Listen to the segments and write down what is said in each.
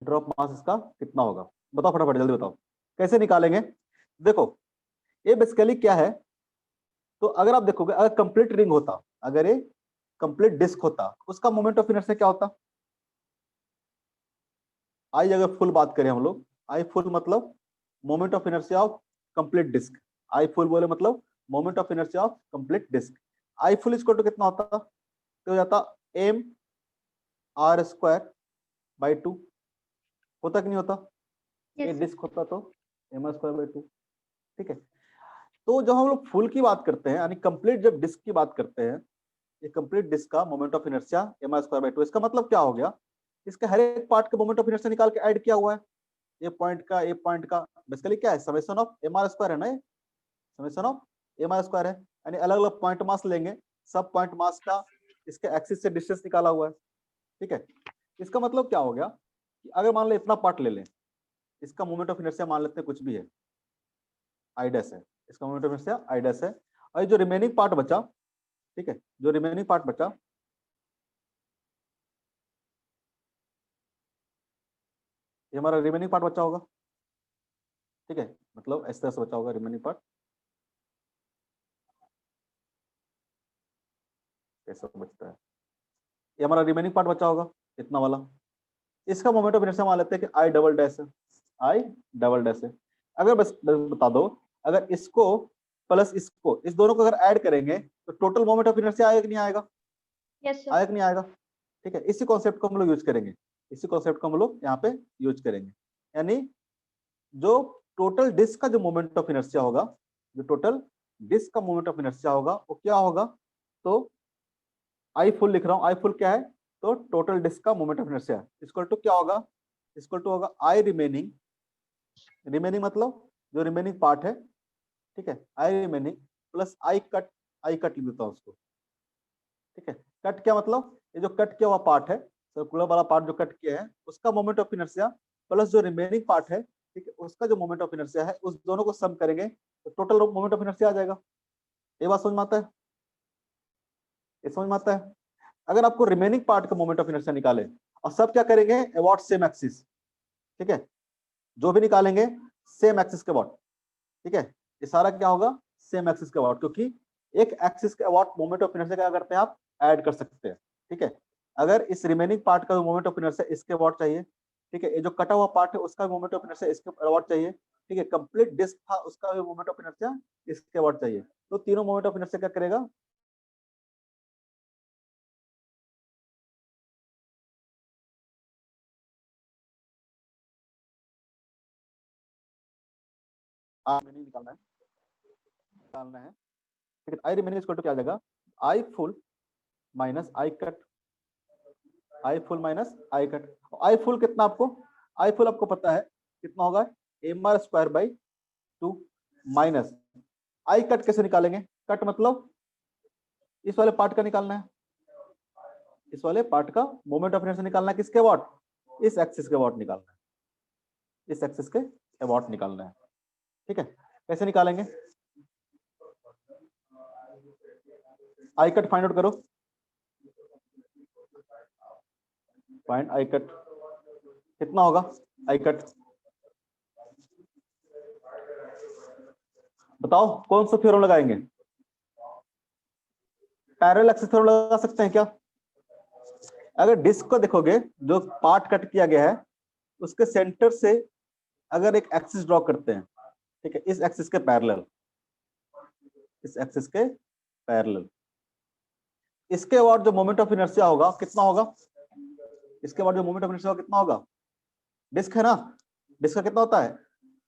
Drop मास इसका कितना होगा, बताओ फटाफट, जल्दी बताओ कैसे निकालेंगे। देखो ये बेसिकली क्या है, तो अगर आप देखोगे, अगर कंप्लीट रिंग होता, अगर ये कंप्लीट डिस्क होता, उसका मोमेंट ऑफ इनर्शिया क्या होता। आई अगर फुल बात करें हम लोग, आई फुल मतलब moment of inertia of complete disc, I full बोले मतलब moment of inertia of complete disc. I full equal to कितना होता, तो हो जाता एम आर स्क्वायर बाई 2, होता कि नहीं होता। ये यस डिस्क होता तो एम आर स्क्वायर बाई 2, ठीक है। तो जब हम लोग फुल की बात करते हैं, यानी कंप्लीट जब डिस्क की बात करते हैं, ये कंप्लीट डिस्क का moment of inertia M are square by 2, इसका मतलब क्या हो गया, इसके हर एक पार्ट के मोमेंट ऑफ इनर्शिया निकाल के ऐड किया हुआ है। ए पॉइंट का बेसिकली क्या है, summation of M are square है ना, ये summation of M are square है, यानी अलग अलग पॉइंट मास लेंगे, सब पॉइंट मास का इसके एक्सिस से डिस्टेंस निकाला हुआ है, ठीक है। इसका मतलब क्या हो गया कि अगर मान लो इतना पार्ट ले लें, इसका मोमेंट ऑफ इनर्शिया मान लेते हैं कुछ भी है, आई डैश है, इसका moment of inertia I dash है, और जो रिमेनिंग पार्ट बचा, ठीक है, जो रिमेनिंग पार्ट बचा, ये हमारा रिमेनिंग पार्ट बचा होगा, ठीक है, मतलब इस तरह से बचा होगा रिमेनिंग पार्ट, कैसा बचता है, ये हमारा रिमेनिंग पार्ट बचा होगा इतना वाला, इसका मोमेंट ऑफ इनर्शिया मान लेते हैं कि आई डबल डैश है, आई डबल डैश है। अगर बस बता दो, अगर इसको प्लस इसको, इस दोनों को अगर ऐड करेंगे तो टोटल मोमेंट ऑफ इनर्शिया आएगा कि नहीं आएगा, यस सर। आएगा कि नहीं आएगा, ठीक है। इसी कॉन्सेप्ट को हम लोग यूज करेंगे, इसी कॉन्सेप्ट को हम लोग यहाँ पे यूज करेंगे, यानी जो टोटल डिस्क का जो मोमेंट ऑफ इनर्शिया होगा, जो टोटल डिस्क का मोमेंट ऑफ इनर्शिया होगा वो क्या होगा, तो आई फुल लिख रहा हूँ, आई फुल क्या है, तो टोटल डिस्क का moment of inertia equal to क्या होगा, इक्वल टू होगा आई रिमेनिंग, रिमेनिंग मतलब जो रिमेनिंग पार्ट है, ठीक है, I remaining plus I cut, I cut लिख देता हूँ उसको, ठीक है। कट क्या मतलब, ये जो कट किया हुआ पार्ट है, सर्कुलर वाला पार्ट जो कट किया है, उसका मोमेंट ऑफ इनर्शिया प्लस जो रिमेनिंग पार्ट है, ठीक है, उसका जो मोमेंट ऑफ इनर्शिया है, उस दोनों को सम करेंगे तो टोटल मोमेंट ऑफ इनर्शिया आ जाएगा। ये बात समझ में आता है, ये समझ में आता है। अगर आपको रिमेनिंग पार्ट का मोमेंट ऑफ इनर्शिया निकाले, और सब क्या करेंगे अबाउट सेम एक्सिस, ठीक है, जो भी निकालेंगे सेम एक्सिस के अबाउट, ठीक है, ये सारा क्या होगा सेम एक्सिस के अबाउट, क्योंकि एक एक्सिस के अबाउट मोमेंट ऑफ इनर्शिया क्या करते हैं आप ऐड कर सकते हैं, ठीक है। अगर इस रिमेनिंग पार्ट का मोमेंट ऑफ इनर्शिया इसके अबाउट चाहिए, ठीक है, ये जो कटा हुआ पार्ट है उसका मोमेंट ऑफ इनर्शिया इसके अबाउट चाहिए, ठीक है, कंप्लीट डिस्क था उसका मोमेंट ऑफ इनर्शिया इसके अबाउट चाहिए, तो तीनों मोमेंट ऑफ इनर्शिया क्या करेगा, रिमेनिंग निकालना है, निकालना है, ठीक है। आई रिमेनिंग इक्वल टू क्या आ जाएगा, I full minus I cut, I full minus I cut, I full कितना आपको, आई फुल आपको पता है कितना होगा, M are square by 2 minus I cut कैसे निकालेंगे, कट मतलब इस वाले पार्ट का निकालना है, इस वाले पार्ट का मोमेंट ऑफ इनर्शिया निकालना है, किसके अबाउट, इस एक्सिस के अबाउट निकालना है, इस एक्सिस के अबाउट निकालना है, ठीक है। कैसे निकालेंगे, आई कट फाइंड आउट करो, फाइंड आई कट कितना होगा, आई कट बताओ कौन सा थ्योरम लगाएंगे, पैरेलल एक्सिस थ्योरम लगा सकते हैं क्या। अगर डिस्क को देखोगे, जो पार्ट कट किया गया है उसके सेंटर से अगर एक एक्सिस ड्रॉ करते हैं, ठीक है, इस एक्सिस के पैरेलल, इस एक्सिस के पैरेलल, इसके बाद जो मोमेंट ऑफ इनर्शिया होगा कितना होगा, इसके बाद जो मोमेंट ऑफ इनर्शिया होगा कितना होगा, डिस्क है ना, डिस्क का कितना होता है,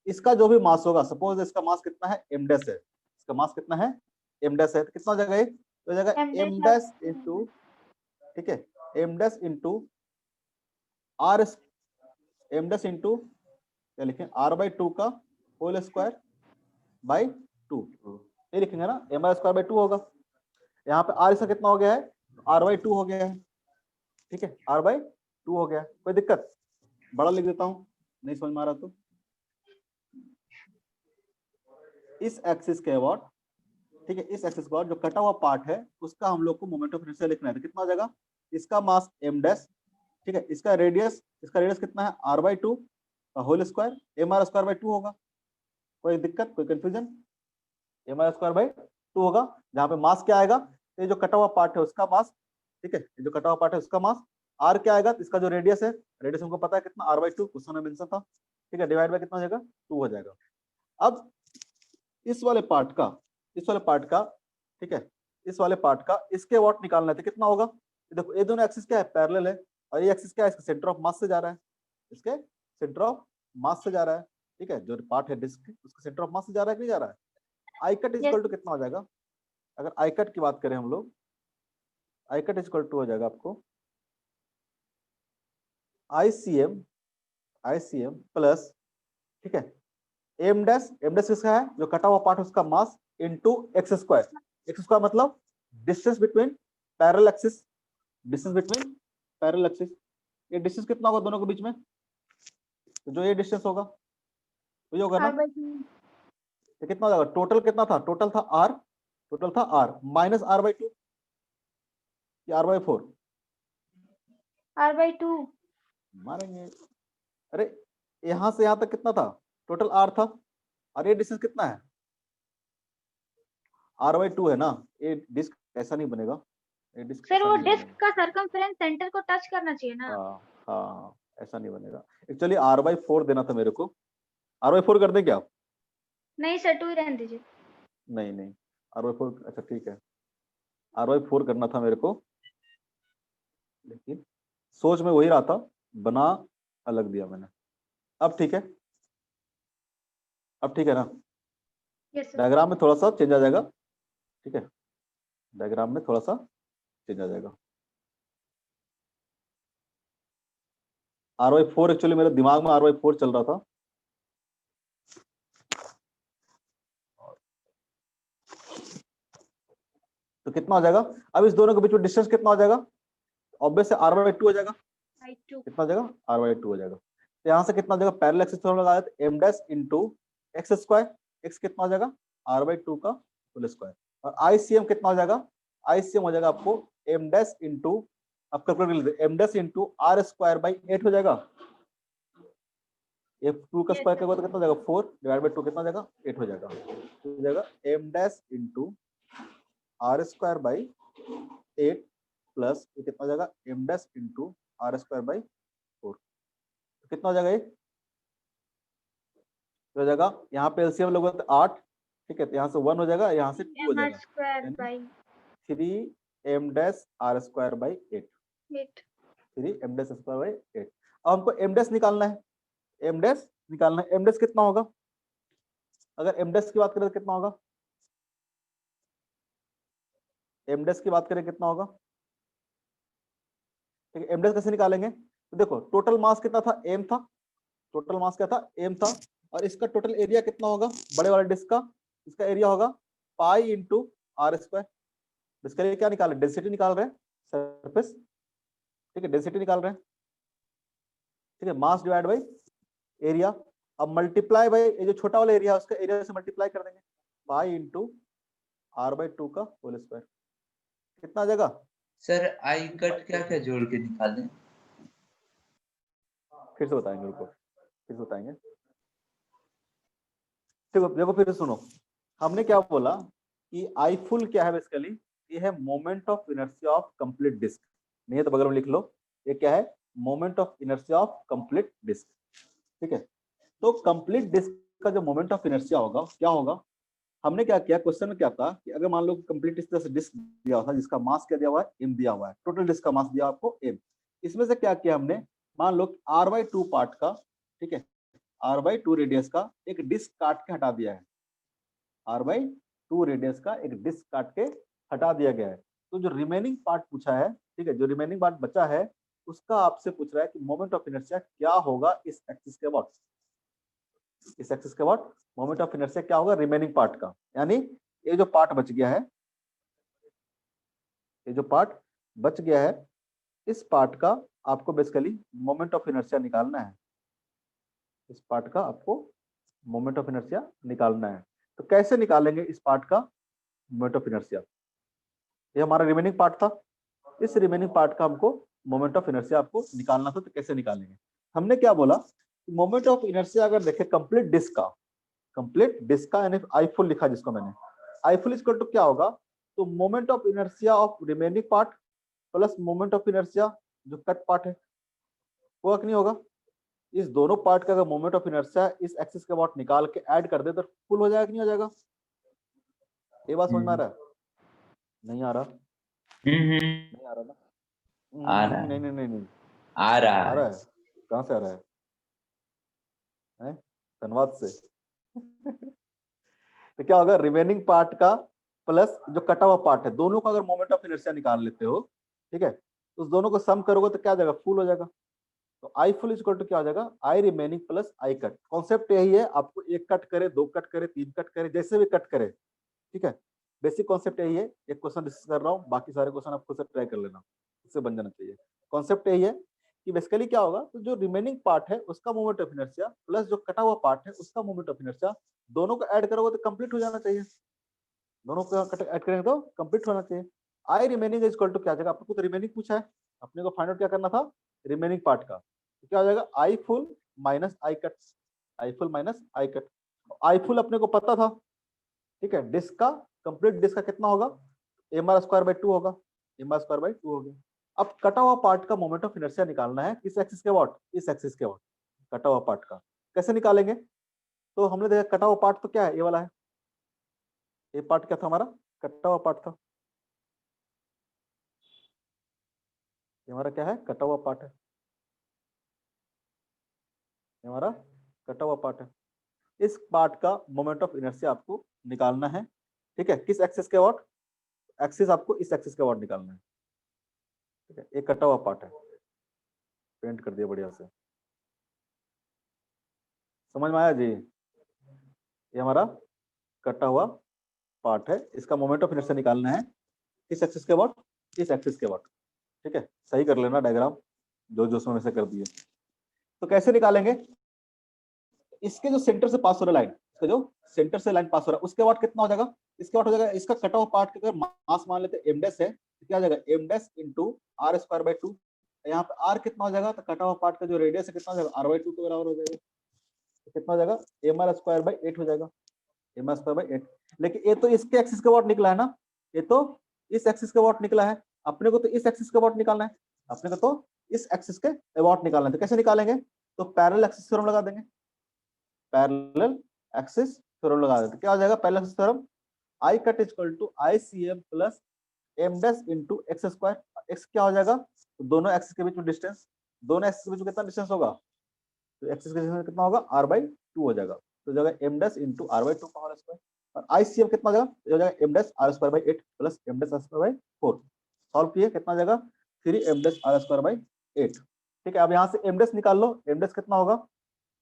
इसका जो भी मास होगा, सपोज इसका मास कितना है एम डैश है, इसका मास कितना है एम डैश है, तो कितना हो जाएगा ये, तो हो जाएगा एम डैश इंटू, ठीक है, M dash into R, M dash into क्या लिखें आर बाई 2 का होल स्क्वायर बाई 2, ये लिखेंगे ना, एम आर स्क्वायर बाई 2 होगा, यहाँ पे आर इसका कितना हो गया है, आर बाई 2 हो गया है, ठीक है, आर बाई 2 हो गया, कोई दिक्कत, बड़ा लिख देता हूँ नहीं समझ में आ रहा तो, इस एक्सिस के अबाउट, ठीक है, इस एक्सिस के अबाउट जो कटा हुआ पार्ट है उसका हम लोग को मोमेंट ऑफ इनर्शिया लिखना है, तो कितना हो जाएगा, इसका मास एम डैश ठीक है। इसका रेडियस कितना है, r/2 का होल स्क्वायर, mr²/2 होगा। कोई दिक्कत, कोई कंफ्यूजन? mr²/2 होगा। जहाँ पे मास क्या आएगा, ये जो कटा हुआ पार्ट है उसका मास, ठीक है, ये जो कटा हुआ पार्ट है उसका मास। r क्या आएगा, इसका जो रेडियस है, रेडियस हमको पता है कितना, r/2, क्वेश्चन में मेंशन था, ठीक है, डिवाइड बाय कितना हो जाएगा, 2 हो जाएगा। अब इस वाले पार्ट का, ठीक है, इस वाले पार्ट का इसके वॉट निकालना है तो कितना होगा। देखो ये दोनों एक्सिस क्या है, पैरेलल है, और ये एक्सिस क्या है, इसका सेंटर ऑफ मास से जा रहा है, इसके सेंटर ऑफ मास से जा रहा है, ठीक है, जो पार्ट है डिस्क उसका सेंटर ऑफ मास से जा रहा है कि नहीं जा रहा है। आई कट इक्वल टू कितना हो जाएगा, अगर आई कट की बात करें हम लोग, आई कट इक्वल टू हो जाएगा आपको ICM प्लस, ठीक है, एम डैश किसका है, जो कटा हुआ पार्ट उसका मास इनटू एक्स स्क्वायर मतलब डिस्टेंस बिटवीन पैरेलल एक्सिस, ये डिस्टेंस कितना होगा दोनों के बीच में, तो जो ये डिस्टेंस होगा तो ये होगा ना, तो कितना हो जाएगा, टोटल कितना था, टोटल था r माइनस r/2 या r/4, r/2 मारेंगे। अरे यहां से यहां तक कितना था, टोटल r था, और ये डिस्टेंस कितना है, r/2 है ना। ये डिस्क ऐसा नहीं बनेगा, ये डिस्क सर ऐसा वो नहीं डिस्क बनेगा। का सर्कमफेरेंस सेंटर को टच करना चाहिए ना। हाँ, ऐसा नहीं बनेगा। एक्चुअली r/4 देना था मेरे को, r/4 कर दे क्या, नहीं सर 2 ही रहने दीजिए। नहीं r/4, अच्छा ठीक है, r/4 करना था मेरे को, लेकिन सोच में वही रहा था, बना अलग दिया मैंने। अब ठीक है, ना, यस सर। डायग्राम में थोड़ा सा चेंज आ जाएगा, ठीक है, डायग्राम में थोड़ा सा चेंज आ जाएगा। r/4 एक्चुअली मेरे दिमाग में r/4 चल रहा था, तो कितना हो जाएगा, अब इस दोनों के बीच में डिस्टेंस कितना हो जाएगा, ऑब्वियस है r/2 हो जाएगा, कितना हो जाएगा, r/2 हो जाएगा। तो यहाँ से कितना हो जाएगा, पैरेलल एक्सिस थोड़ा लगा देते, m dash into x square, x कितना हो जाएगा, r/2 का होल स्क्वायर, और ICM कितना हो जाएगा, ICM हो जाएगा आपको m डैश इनटू, आप कैलकुलेट कर लेते, m डैश इनटू r²/8 हो जाएगा, ये 2 का स्क्वायर करोगे तो कितना हो जाएगा, 4 डिवाइड बाय 2 कितना हो जाएगा, 8 हो जाएगा, हो जाएगा m dash into r²/8 plus ये कितना हो जाएगा, m डैश इनटू r²/4, तो कितना हो जाएगा, ये हो जाएगा, यहाँ पे एलसीएम लोगे तो 8, ठीक है, तो यहाँ से 1 हो जाएगा, यहाँ से 2 हो जाएगा, 3m dash r²/8, 3m dash r²/8। अब हमको m डैश निकालना है, m डैश कितना होगा, अगर m डैश की बात करें तो कितना होगा, m डैश की बात करें कितना होगा, ठीक है, m डैश कैसे निकालेंगे, तो देखो टोटल मास कितना था, m था, टोटल मास क्या था, m था, और इसका टोटल एरिया कितना होगा, बड़े वाले डिस्क का, इसका एरिया होगा पाई इंटू r², इसका एरिया क्या निकाल रहे हैं, डेंसिटी निकाल रहे हैं, सरफेस, ठीक है, डेंसिटी निकाल रहे हैं, ठीक है, मास डिवाइड बाई एरिया, अब मल्टीप्लाई बाई ये जो छोटा वाला एरिया है उसका एरिया से मल्टीप्लाई कर देंगे, पाई इंटू r/2 का होल स्क्वायर, कितना आ जाएगा सर आई कट क्या क्या जोड़ के निकालें, फिर से बताएंगे, रुको फिर से बताएंगे, देखो देखो फिर सुनो, हमने क्या बोला कि आई फुल क्या है, बेसिकली ये है moment of inertia of complete disc, नहीं है तो बगल में लिख लो, ये क्या है, moment of inertia of complete disc, ठीक है। तो कंप्लीट डिस्क का जो मोमेंट ऑफ इनर्शिया होगा क्या होगा, हमने क्या किया, क्वेश्चन में क्या था कि अगर मान लो कंप्लीट इस तरह से डिस्क दिया हुआ था जिसका मास क्या दिया हुआ है, m दिया हुआ है, टोटल डिस्क का मास दिया आपको m, इसमें से क्या किया हमने, मान लो r/2 पार्ट का, ठीक है, r/2 रेडियस का एक डिस्क काट के हटा दिया है, r/2 रेडियस का एक डिस्क काट के हटा दिया गया है, तो जो रिमेनिंग पार्ट पूछा है, ठीक है, जो रिमेनिंग पार्ट बचा है उसका आपसे पूछ रहा है कि मोमेंट ऑफ इनर्शिया क्या होगा इस एक्सिस के अबाउट, इस एक्सिस के अबाउट मोमेंट ऑफ इनर्शिया क्या होगा रिमेनिंग पार्ट का, यानी ये जो पार्ट बच गया है, ये जो पार्ट बच गया है, इस पार्ट का आपको बेसिकली मोमेंट ऑफ इनर्शिया निकालना है, इस पार्ट का आपको मोमेंट ऑफ इनर्शिया निकालना है। तो कैसे निकालेंगे इस पार्ट का मोमेंट ऑफ इनर्शिया, ये हमारा रिमेनिंग पार्ट था, इस रिमेनिंग पार्ट का हमको मोमेंट ऑफ इनर्शिया आपको निकालना था, तो कैसे निकालेंगे? हमने क्या बोला, मोमेंट ऑफ इनर्शिया अगर देखें कंप्लीट डिस्क का यानी आई फुल लिखा जिसको मैंने, आई फुल इक्वल टू क्या होगा, तो moment of inertia of remaining part plus moment of inertia जो कट पार्ट है, होगा कि नहीं होगा? इस दोनों पार्ट का अगर मोमेंट ऑफ इनर्शिया इस एक्सिस के अबाउट निकाल के ऐड कर दे तो फुल हो जाएगा कि नहीं हो जाएगा? ये बात समझ में आ रहा है? नहीं आ रहा? नहीं आ रहा ना? आ रहा है। नहीं नहीं नहीं नहीं आ रहा आ है। रहा है। कहाँ से आ रहा है? धन्यवाद से। तो क्या होगा, रिमेनिंग पार्ट का प्लस जो कटा हुआ पार्ट है, दोनों का अगर मोमेंट ऑफ इनर्शिया निकाल लेते हो, ठीक है, तो उस दोनों को सम करोगे तो क्या आ जाएगा, फुल हो जाएगा। तो आई फुल इक्वल टू क्या हो जाएगा, I remaining plus I cut. Concept यही है, आपको एक कट करे, दो कट करे, तीन कट करे, जैसे भी कट करे, ठीक है, बेसिक कॉन्सेप्ट यही है। एक क्वेश्चन डिस्कस कर रहा हूँ, बाकी सारे क्वेश्चन आप खुद से ट्राई कर लेना, इससे बन जाना चाहिए। कॉन्सेप्ट यही है कि बेसिकली क्या होगा, तो जो रिमेनिंग पार्ट है उसका मोमेंट ऑफ इनर्शिया प्लस जो कटा हुआ पार्ट है उसका मोमेंट ऑफ इनर्शिया, दोनों को ऐड करोगे तो कंप्लीट हो जाना चाहिए। दोनों को ऐड करेंगे तो कंप्लीट होना चाहिए। आई रिमेनिंग इज इक्वल टू क्या आ जाएगा, आपको तो रिमेनिंग पूछा है, अपने को फाइंड आउट क्या करना था, रिमेनिंग पार्ट का। तो क्या हो जाएगा, I full minus I cut, I full minus I cut. I full अपने को पता था, ठीक है, डिस्क का कंप्लीट डिस्क का कितना होगा, एम आर स्क्वायर बाई 2 होगा, एम आर स्क्वायर बाई 2 हो गया। अब कटा हुआ पार्ट का मोमेंट ऑफ इनर्शिया निकालना है, किस एक्सिस के अबाउट, इस एक्सिस के अबाउट, कटा हुआ पार्ट का। कैसे निकालेंगे, तो हमने देखा कटा हुआ पार्ट तो क्या है, ये वाला है, ये पार्ट क्या था हमारा, कटा हुआ पार्ट था, ये हमारा क्या है, कटा हुआ पार्ट है, ये हमारा कटा हुआ पार्ट है। इस पार्ट का मोमेंट ऑफ इनर्शिया आपको निकालना है, ठीक है, किस एक्सिस के अबाउट, एक्सिस आपको इस एक्सिस के अबाउट निकालना है, ठीक है। एक कटा हुआ पार्ट है, पेंट कर दिया बढ़िया से, समझ में आया जी? ये हमारा कटा हुआ पार्ट है, इसका मोमेंट ऑफ इनर्शिया निकालना है, किस एक्सिस के अबाउट, इस एक्सिस के अबाउट, ठीक है। सही कर लेना डायग्राम, जो जो उसमें से कर दिए। तो कैसे निकालेंगे, इसके जो सेंटर से पास हो रहा लाइन, इसका जो सेंटर से लाइन पास हो रहा है उसके अबाउट कितना हो जाएगा, इसके अबाउट हो जाएगा, इसका कटा हुआ पार्ट का अगर मास मान लेते एम डैश है, तो क्या हो जाएगा, m dash into r square by 2। यहाँ पे आर कितना हो जाएगा, तो कटा हुआ पार्ट का जो रेडियस है कितना हो जाएगा, आर बाई 2 के बराबर हो जाएगा। तो कितना हो जाएगा, एम आर स्क्वायर बाई 8 हो जाएगा, एम आर स्क्वायर बाई 8। लेकिन ये तो इसके एक्सिस के अबाउट निकला है ना, ये तो इस एक्सिस के अबाउट निकला है, अपने को तो इस एक्सिस के अबाउट निकालना है, अपने को तो इस एक्सिस के अबाउट निकालना है। तो कैसे निकालेंगे, तो पैरेलल एक्सिस थ्योरम लगा देंगे, पैरेलल एक्सिस थ्योरम लगा देते, क्या हो जाएगा, parallel axis theorem, I cut is equal to I c m plus m dash into x square. X क्या हो जाएगा, तो दोनों एक्सिस के बीच में डिस्टेंस, दोनों एक्सिस के बीच में कितना डिस्टेंस होगा, तो एक्सिस के डिस्टेंस कितना होगा, आर बाई 2 हो जाएगा, तो हो जाएगा m dash into r by 2 का होल स्क्वायर। और आई सी एम कितना हो जाएगा, हो जाएगा m dash r square by 8 plus m dash r square by 4। Solve किए कितना हो जाएगा, 3 m dash r square by 8, ठीक है। अब यहाँ से एम डैश निकाल लो, एम डैश कितना होगा,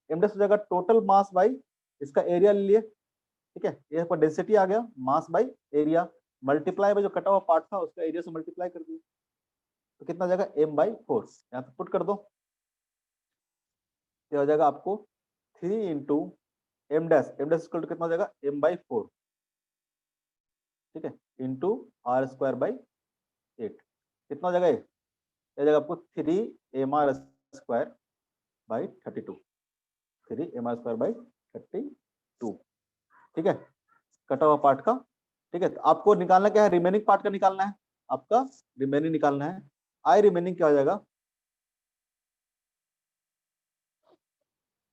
एम डैश हो जाएगा टोटल मास बाई इसका एरिया ले लिए, ठीक है, ये पर डेंसिटी आ गया, mass by area multiply by जो कटा हुआ पार्ट था उसका एरिया से मल्टीप्लाई कर दिया, तो कितना हो जाएगा, m बाई 4। यहाँ पे पुट कर दो, ये हो जाएगा आपको 3 into m dash, m dash equal to कितना हो जाएगा, m बाई 4, ठीक है, इंटू आर स्क्वायर बाई 8, कितना हो जाएगा, ये जाएगा आपको 3 m are square by 32, 3 m are square by 32, ठीक है, कटा हुआ पार्ट का, ठीक है। तो आपको निकालना क्या है, रिमेनिंग पार्ट का निकालना है, आपका रिमेनिंग निकालना है। आई रिमेनिंग क्या हो जाएगा,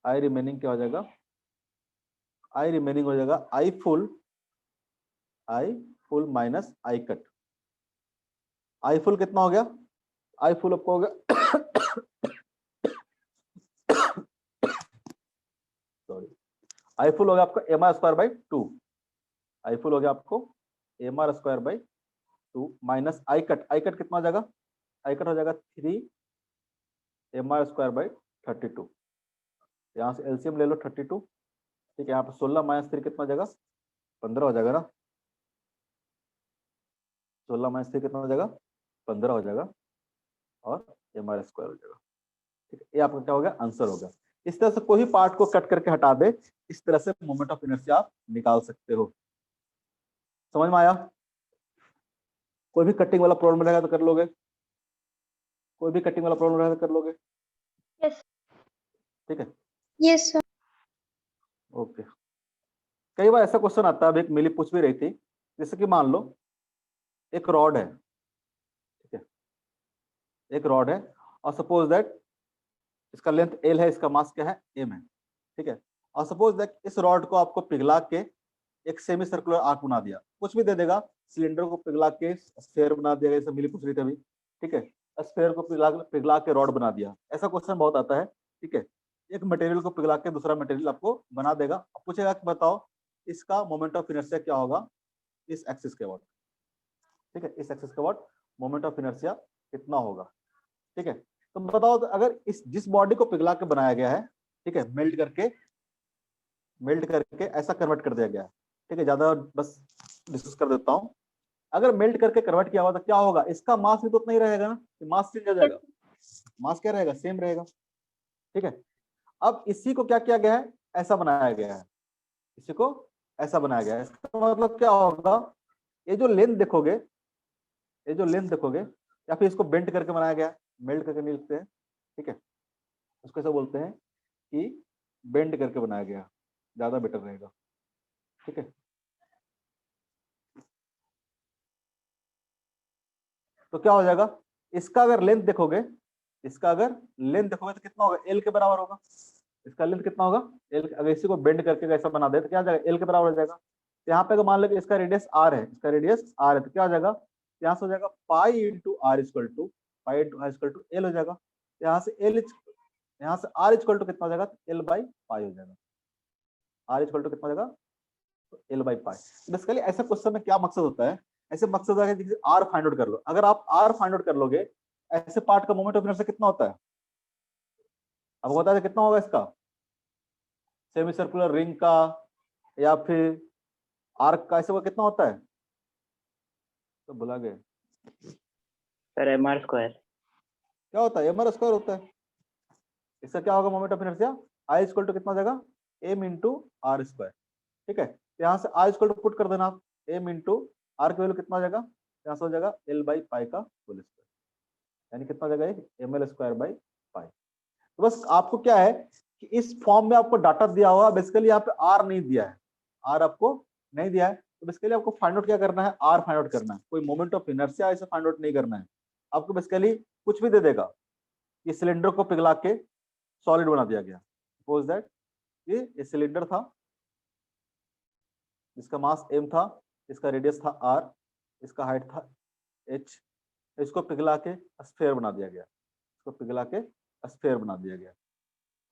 आई रिमेनिंग क्या हो जाएगा, आई रिमेनिंग हो जाएगा I full minus I cut. I full कितना हो गया, आई फुल आपको हो गया सॉरी, आई फुल हो गया आपका m are square by 2, I full हो गया आपको m are square by 2 minus I cut, I cut कितना हो जाएगा, आई कट हो जाएगा 3 एम आर स्क्वायर बाई 32, यहाँ से एलसीएम ले लो 32, ठीक है, यहाँ पे 16 माइनस 3 कितना हो जाएगा, 15 हो जाएगा ना, 16 माइनस 3 कितना हो जाएगा, 15 हो जाएगा, और एम आर स्क्वायर हो जाएगा, ठीक है। ये आपका क्या हो गया, आंसर हो गया। इस तरह से कोई भी पार्ट को कट करके हटा दे, इस तरह से मोमेंट ऑफ इनर्शिया आप निकाल सकते हो। समझ में आया, कोई भी कटिंग वाला प्रॉब्लम रहेगा तो कर लोगे, कोई भी कटिंग वाला प्रॉब्लम रहे तो कर लोगे, यस ठीक है। Yes sir. ओके, कई बार ऐसा क्वेश्चन आता है, अभी एक मिली पूछ भी रही थी, जैसे कि मान लो एक रॉड है, ठीक है, एक रॉड है और सपोज दैट इसका लेंथ L है, इसका मास क्या है M है, ठीक है। और सपोज दैट इस रॉड को आपको पिघला के एक सेमी सर्कुलर आर्क बना दिया, कुछ भी दे देगा, सिलेंडर को पिघला के स्फीयर बना दिया, जैसे मिली पूछ रही थी अभी, ठीक है, स्फीयर को पिघला के रॉड बना दिया, ऐसा क्वेश्चन बहुत आता है, ठीक है। एक मटेरियल को पिघला के दूसरा मटेरियल आपको बना देगा, अब पूछेगा कि बताओ इसका मोमेंट ऑफ इनर्शिया क्या होगा इस एक्सिस के अबाउट, ठीक है, इस एक्सिस के अबाउट मोमेंट ऑफ इनर्शिया कितना होगा, ठीक है। तो बताओ, तो अगर इस जिस बॉडी को पिघला के बनाया गया है, ठीक है, मेल्ट करके ऐसा कन्वर्ट कर दिया गया है, ठीक है, ज्यादा बस डिस्कस कर देता हूं, अगर मेल्ट करके कन्वर्ट किया हुआ तो क्या होगा, इसका मास भी तो उतना ही रहेगा ना, मास चेंज हो जाएगा, मास क्या रहेगा, सेम रहेगा, ठीक है। अब इसी को क्या किया गया है, ऐसा बनाया गया है, इसी को ऐसा बनाया गया है, इसका मतलब क्या होगा, ये जो लेंथ देखोगे, या फिर इसको बेंड करके बनाया गया, मेल्ट करके नहीं लिखते हैं, ठीक है, उसको ऐसा बोलते हैं कि बेंड करके बनाया गया, ज्यादा बेटर रहेगा, ठीक है। तो क्या हो जाएगा, इसका अगर लेंथ देखोगे, तो कितना होगा, एल के बराबर होगा, इसका लेंथ कितना होगा, एल, अगर इसी को बेंड करके ऐसा बना दे तो क्या हो जाएगा, एल के बराबर हो जाएगा। तो यहाँ पे अगर मान लो कि इसका रेडियस आर है, तो क्या हो जाएगा, यहाँ से हो जाएगा pi into r equal to l हो जाएगा, यहाँ से आर इक्वल टू कितना हो जाएगा, एल बाई पाई हो जाएगा, आर इक्वल टू कितना हो जाएगा, एल बाई पाई। बेसिकली ऐसा क्वेश्चन में क्या मकसद होता है, ऐसे मकसद है कि आर फाइंड आउट कर लो, अगर आप आर फाइंड आउट कर लोगे, ऐसे पार्ट का मोमेंट ऑफ इनर्शिया कितना होता है, अब बता दें कितना होगा इसका, सेमी सर्कुलर रिंग का या फिर आर्क का, ऐसे कितना होता है, तो भुला गए सर एम आर स्क्वायर। क्या होता है, एम आर स्क्वायर होता है। इसका क्या होगा moment of inertia, I equal to कितना हो जाएगा, एम इंटू आर स्क्वायर, ठीक है। यहाँ से आई इक्वल टू पुट कर देना आप, एम इंटू आर की वैल्यू कितना हो जाएगा, यहाँ से हो जाएगा एल बाई पाई का होल स्क्वायर, यानी कितना हो जाएगा, m l square by pi. तो बस आपको क्या है कि इस फॉर्म में आपको डाटा दिया हुआ, बेसिकली यहाँ पे आर नहीं दिया है, आर आपको नहीं दिया है, तो बेसिकली आपको फाइंड आउट क्या करना है, आर फाइंड आउट करना है, कोई मोमेंट ऑफ इनर्शिया ऐसे फाइंड आउट नहीं करना है, आपको बेसिकली कुछ भी दे देगा, ये सिलेंडर को पिघला के सॉलिड बना दिया गया, सपोज दैट ये सिलेंडर था, इसका मास m था, इसका रेडियस था r, इसका हाइट था h, इसको पिघला के स्फीयर बना दिया गया,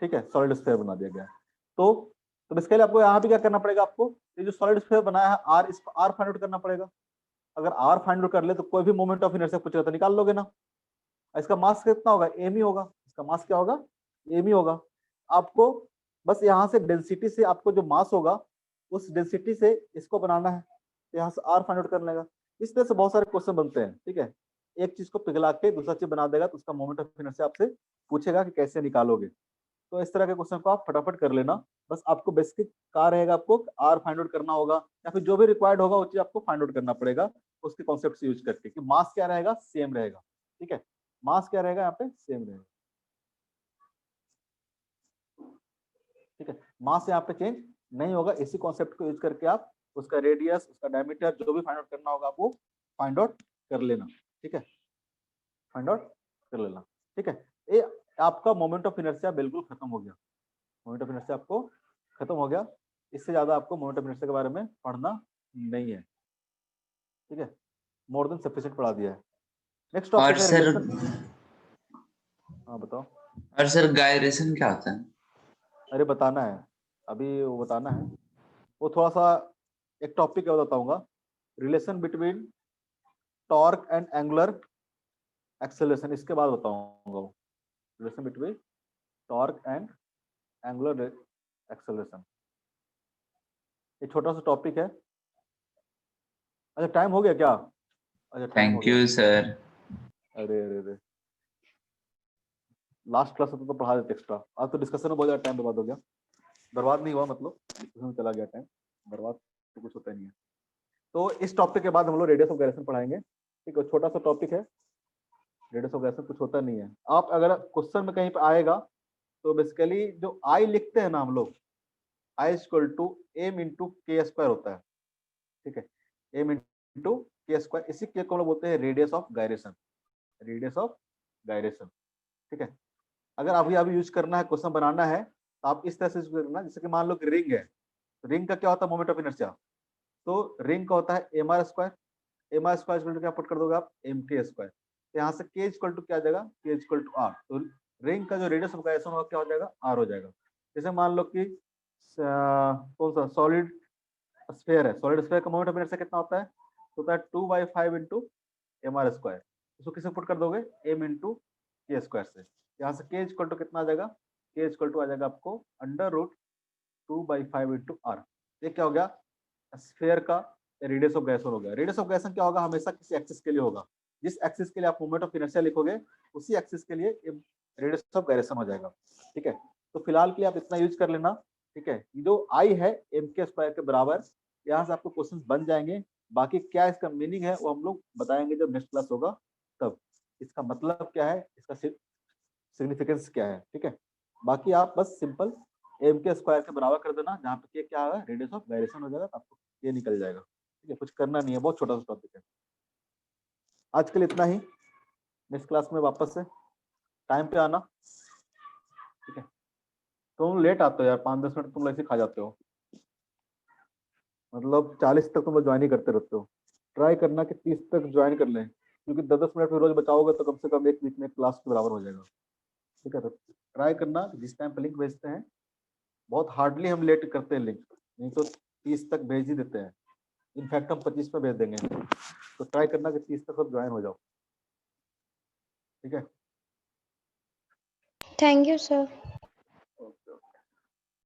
ठीक है, सॉलिड स्फीयर बना दिया गया। तो बेसिकली आपको यहाँ पे क्या करना पड़ेगा, आपको ये जो सॉलिड स्फीयर बनाया है r, इसको r फाइंड आउट करना पड़ेगा। अगर r फाइंड आउट कर ले तो कोई भी मोमेंट ऑफ इनर्शिया पूछेगा तो निकाल लोगे ना। इसका मास कितना होगा, m ही होगा, इसका मास क्या होगा, m ही होगा। आपको बस यहाँ से डेंसिटी से आपको जो मास होगा उस डेंसिटी से इसको बनाना है, तो यहाँ से r फाइंड आउट कर लेगा। इस तरह से बहुत सारे क्वेश्चन बनते हैं, ठीक है, एक चीज को पिघला के दूसरा चीज बना देगा तो उसका मोमेंट ऑफ इनर्शिया आपसे पूछेगा कि कैसे निकालोगे। तो इस तरह के क्वेश्चन को आप फटाफट कर लेना, बस आपको बेसिक क्या रहेगा, आपको r फाइंड आउट करना होगा या फिर जो भी रिक्वायर्ड होगा वो चीज आपको फाइंड आउट करना पड़ेगा उसके कॉन्सेप्ट से यूज करके, कि मास क्या रहेगा, सेम रहेगा, ठीक है, मास क्या रहेगा यहाँ पे, सेम रहेगा, ठीक है, मास यहाँ पे चेंज नहीं होगा। इसी कॉन्सेप्ट को यूज करके आप उसका रेडियस, उसका डायमीटर जो भी फाइंड आउट करना होगा आपको फाइंड आउट कर लेना, ठीक है, फाइंड आउट कर लेना, ठीक है। ये आपका मोमेंट ऑफ इनर्शिया बिल्कुल खत्म हो गया, मोमेंट ऑफ इनर्शिया आपको खत्म हो गया, इससे ज्यादा आपको मोमेंट ऑफ इनर्शिया के बारे में पढ़ना नहीं है, ठीक है, मोर देन सफिशिएंट पढ़ा दिया है। नेक्स्ट टॉपिक है रिलेशन। हाँ बताओ। और सर गायरेशन क्या होता है? अरे बताना है, अभी वो बताना है, वो थोड़ा सा एक टॉपिक है बताऊंगा, relation between torque and angular acceleration, इसके बाद बताऊंगा वो, relation between torque and angular acceleration, ये छोटा सा टॉपिक है। अच्छा टाइम हो गया क्या, अच्छा टाइम हो थैंक गया, यू सर। अरे अरे अरे, लास्ट क्लास में तो पढ़ा देते एक्स्ट्रा, आज तो डिस्कशन में बहुत ज्यादा टाइम बर्बाद हो गया, बर्बाद नहीं हुआ मतलब डिस्कशन में चला गया टाइम, बर्बाद तो कुछ होता नहीं है। तो इस टॉपिक के बाद हम लोग रेडियस ऑफ गायरेशन पढ़ाएंगे, ठीक है, छोटा सा टॉपिक है, रेडियस ऑफ गायरेशन कुछ होता नहीं है। आप अगर क्वेश्चन में कहीं पे आएगा तो बेसिकली जो आई लिखते हैं ना हम लोग, आई इक्वल टू एम इंटू के स्क्वायर होता है, ठीक है, एम इंटू के स्क्वायर, इसी के को हम लोग बोलते हैं radius of gyration, radius of gyration, ठीक है। अगर अभी अभी यूज करना है, क्वेश्चन बनाना है, तो आप इस तरह से यूज करना, जैसे कि मान लो कि रिंग है, रिंग का क्या होता है मोमेंट ऑफ इनर्शिया, तो रिंग का होता है m are square, m are square equal to क्या पुट कर दोगे आप, एम के स्क्वायर, तो यहाँ से के इक्वल टू क्या आ जाएगा, के इक्वल टू आर, तो रिंग का जो रेडियस ऑफ गायरेशन होगा क्या हो जाएगा, आर हो जाएगा। जैसे मान लो कि कौन सा सॉलिड स्फीयर है, सॉलिड स्फीयर का मोमेंट ऑफ इनर्शिया कितना होता है, होता है 2/5 इंटू एम आर स्क्वायर, इसको किसे पुट कर दोगे, एम इंटू के स्क्वायर से, यहाँ से के इक्वल टू कितना आ जाएगा, के इक्वल टू आ जाएगा आपको अंडर रूट 2/5 इंटू आर। ये क्या हो गया, स्फीयर का रेडियस ऑफ गायरेशन हो गया। रेडियस ऑफ गायरेशन क्या होगा, हमेशा किसी एक्सिस के लिए होगा, जिस एक्सिस के लिए आप मोमेंट ऑफ इनर्शिया लिखोगे उसी एक्सिस के लिए रेडियस ऑफ गायरेशन हो जाएगा, ठीक है। तो फिलहाल के लिए आप इतना यूज कर लेना, ठीक है। जो आई है एम के स्क्वायर के बराबर, यहाँ से आपको क्वेश्चन बन जाएंगे, बाकी क्या इसका मीनिंग है वो हम लोग बताएंगे जब नेक्स्ट क्लास होगा तब, इसका मतलब क्या है, इसका सिग्निफिकेंस क्या है, ठीक है। बाकी आप बस सिंपल एम के स्क्वायर के बराबर कर देना, जहाँ पे क्या है रेडियस ऑफ गायरेशन हो जाएगा, तो आपको ये निकल जाएगा, ठीक है। कुछ करना नहीं है, बहुत छोटा सा टॉपिक है। आज के लिए इतना ही, नेक्स्ट क्लास में वापस से टाइम पे आना, ठीक है। तुम लेट आते हो यार, 5-10 मिनट तुम लोग ऐसे खा जाते हो, मतलब 40 तक तुम लोग ज्वाइन ही करते रहते हो। ट्राई करना कि 30 तक ज्वाइन कर लें, क्योंकि 10-10 मिनट में रोज बचाओगे तो कम से कम एक वीक में क्लास के बराबर हो जाएगा, ठीक है। तो ट्राई करना, जिस टाइम पे लिंक भेजते हैं, बहुत हार्डली हम लेट करते हैं लिंक, नहीं तो 30 तक भेज ही देते हैं, इनफैक्ट हम 25 पे भेज देंगे। तो ट्राई करना कि 30 तक सब ज्वाइन हो जाओ, ठीक है। Thank you, sir.